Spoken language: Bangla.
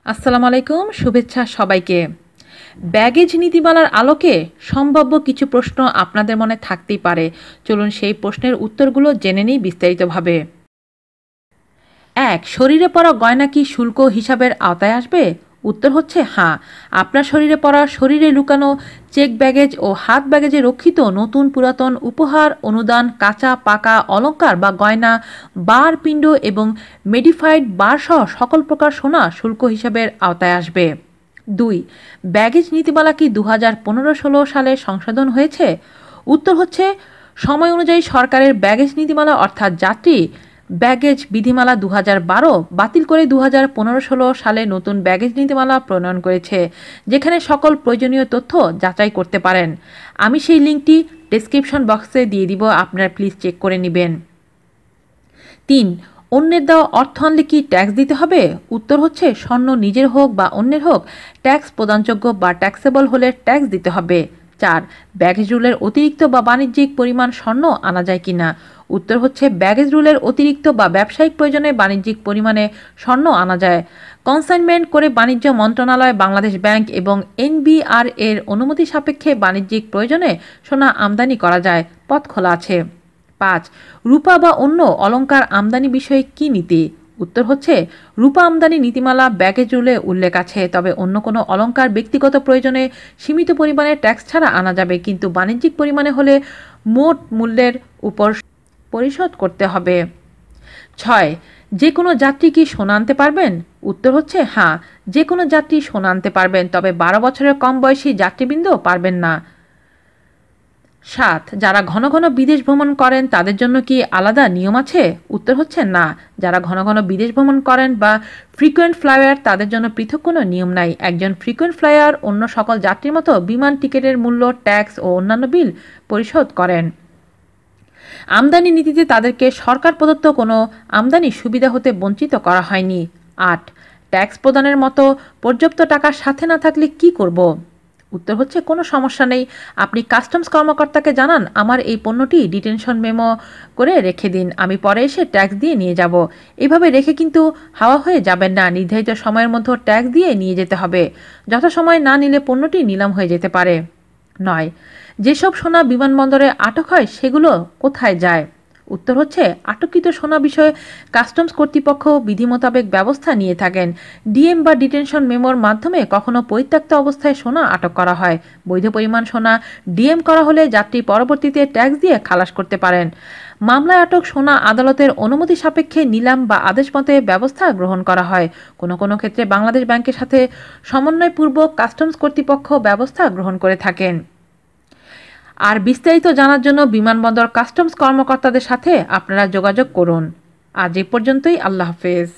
আসসালামু আলাইকুম, শুভেচ্ছা সবাইকে। ব্যাগেজ নীতিমালার আলোকে সম্ভাব্য কিছু প্রশ্ন আপনাদের মনে থাকতেই পারে। চলুন সেই প্রশ্নের উত্তরগুলো জেনে নিই বিস্তারিতভাবে। ১. শরীরে পরা গয়না কি শুল্ক হিসাবের আওতায় আসবে? উত্তর হচ্ছে হ্যাঁ। আপনার শরীরে পরা, শরীরে লুকানো, চেক ব্যাগেজ ও হাত ব্যাগেজে রক্ষিত নতুন পুরাতন উপহার, অনুদান, কাঁচা পাকা অলংকার বা গয়না, বার পিণ্ড এবং মেডিফাইড বার সহ সকল প্রকার সোনা শুল্ক হিসাবের আওতায় আসবে। ২. ব্যাগেজ নীতিমালা কি 2015-16 সালে সংশোধন হয়েছে? উত্তর হচ্ছে সময় অনুযায়ী সরকারের ব্যাগেজ নীতিমালা অর্থাৎ যাত্রী ব্যাগেজ বিধিমালা 2012 বাতিল করে 2015-16 সালে নতুন ব্যাগেজ নীতিমালা প্রণয়ন করেছে, যেখানে সকল প্রয়োজনীয় তথ্য যাচাই করতে পারেন। আমি সেই লিঙ্কটি ডেসক্রিপশন বক্সে দিয়ে দিব, আপনারা প্লিজ চেক করে নেবেন। ৩. অন্যের দেওয়া অর্থ আনলে কি ট্যাক্স দিতে হবে? উত্তর হচ্ছে স্বর্ণ নিজের হোক বা অন্যের হোক, ট্যাক্স প্রদানযোগ্য বা ট্যাক্সেবল হলে ট্যাক্স দিতে হবে। ৪. ব্যাগেজ রুলের অতিরিক্ত বা বাণিজ্যিক পরিমাণ স্বর্ণ আনা যায় কিনা? উত্তর হচ্ছে ব্যাগেজ রুলের অতিরিক্ত বা ব্যবসায়িক প্রয়োজনে বাণিজ্যিক পরিমাণে স্বর্ণ আনা যায়। কনসাইনমেন্ট করে বাণিজ্য মন্ত্রণালয়, বাংলাদেশ ব্যাংক এবং এনবিআর এর অনুমতি সাপেক্ষে বাণিজ্যিক প্রয়োজনে সোনা আমদানি করা যায়, পথ খোলা আছে। ৫. রূপা বা অন্য অলংকার আমদানি বিষয়ে কি নীতি? উত্তর হচ্ছে রূপা আমদানি নীতিমালা ব্যাগেজ রুলে উল্লেখ আছে, তবে অন্য কোনো অলংকার ব্যক্তিগত প্রয়োজনে সীমিত পরিমাণে ট্যাক্স ছাড়া আনা যাবে, কিন্তু বাণিজ্যিক পরিমাণে হলে মোট মূল্যের উপর পরিশোধ করতে হবে। ৬. যে কোনো যাত্রী কি সোনা আনতে পারবেন? উত্তর হচ্ছে হ্যাঁ, যে কোনো যাত্রী সোনা আনতে পারবেন, তবে 12 বছরের কম বয়সী যাত্রীবৃন্দ পারবেন না। ৭. যারা ঘন ঘন বিদেশ ভ্রমণ করেন তাদের জন্য কি আলাদা নিয়ম আছে? উত্তর হচ্ছে না, যারা ঘন ঘন বিদেশ ভ্রমণ করেন বা ফ্রিকোয়েন্ট ফ্লায়ার তাদের জন্য পৃথক কোনো নিয়ম নাই। একজন ফ্রিকোয়েন্ট ফ্লায়ার অন্য সকল যাত্রীর মতো বিমান টিকিটের মূল্য, ট্যাক্স ও অন্যান্য বিল পরিশোধ করেন। আমদানি নীতিতে তাদেরকে সরকার প্রদত্ত কোনো আমদানি সুবিধা হতে বঞ্চিত করা হয়নি। ৮. ট্যাক্স প্রদানের মতো পর্যাপ্ত টাকা সাথে না থাকলে কি করব? উত্তর হচ্ছে কোনো সমস্যা নেই, আপনি কাস্টমস কর্মকর্তাকে জানান আমার এই পণ্যটি ডিটেনশন মেমো করে রেখে দিন, আমি পরে এসে ট্যাক্স দিয়ে নিয়ে যাব। এভাবে রেখে কিন্তু হাওয়া হয়ে যাবেন না, নির্ধারিত সময়ের মধ্যে ট্যাক্স দিয়ে নিয়ে যেতে হবে। যথাসময়ে না নিলে পণ্যটি নিলাম হয়ে যেতে পারে। ৯. যেসব সোনা বিমানবন্দরে আটক হয় সেগুলো কোথায় যায়? উত্তর হচ্ছে আটককৃত সোনা বিষয়ে কাস্টমস কর্তৃপক্ষ বিধি মোতাবেক ব্যবস্থা নিয়ে থাকেন। ডিএম বা ডিটেনশন মেমোর মাধ্যমে কখনো পরিত্যক্ত অবস্থায় সোনা আটক করা হয়। বৈধ পরিমাণ সোনা ডিএম করা হলে যাত্রী পরবর্তীতে ট্যাক্স দিয়ে খালাস করতে পারেন। মামলায় আটক সোনা আদালতের অনুমতি সাপেক্ষে নিলাম বা আদেশ মতে ব্যবস্থা গ্রহণ করা হয়। কোনো কোনো ক্ষেত্রে বাংলাদেশ ব্যাংকের সাথে সমন্বয়পূর্বক কাস্টমস কর্তৃপক্ষ ব্যবস্থা গ্রহণ করে থাকেন। আর বিস্তারিত জানার জন্য বিমানবন্দর কাস্টমস কর্মকর্তাদের সাথে আপনারা যোগাযোগ করুন। আজ এ পর্যন্তই, আল্লাহ হাফেজ।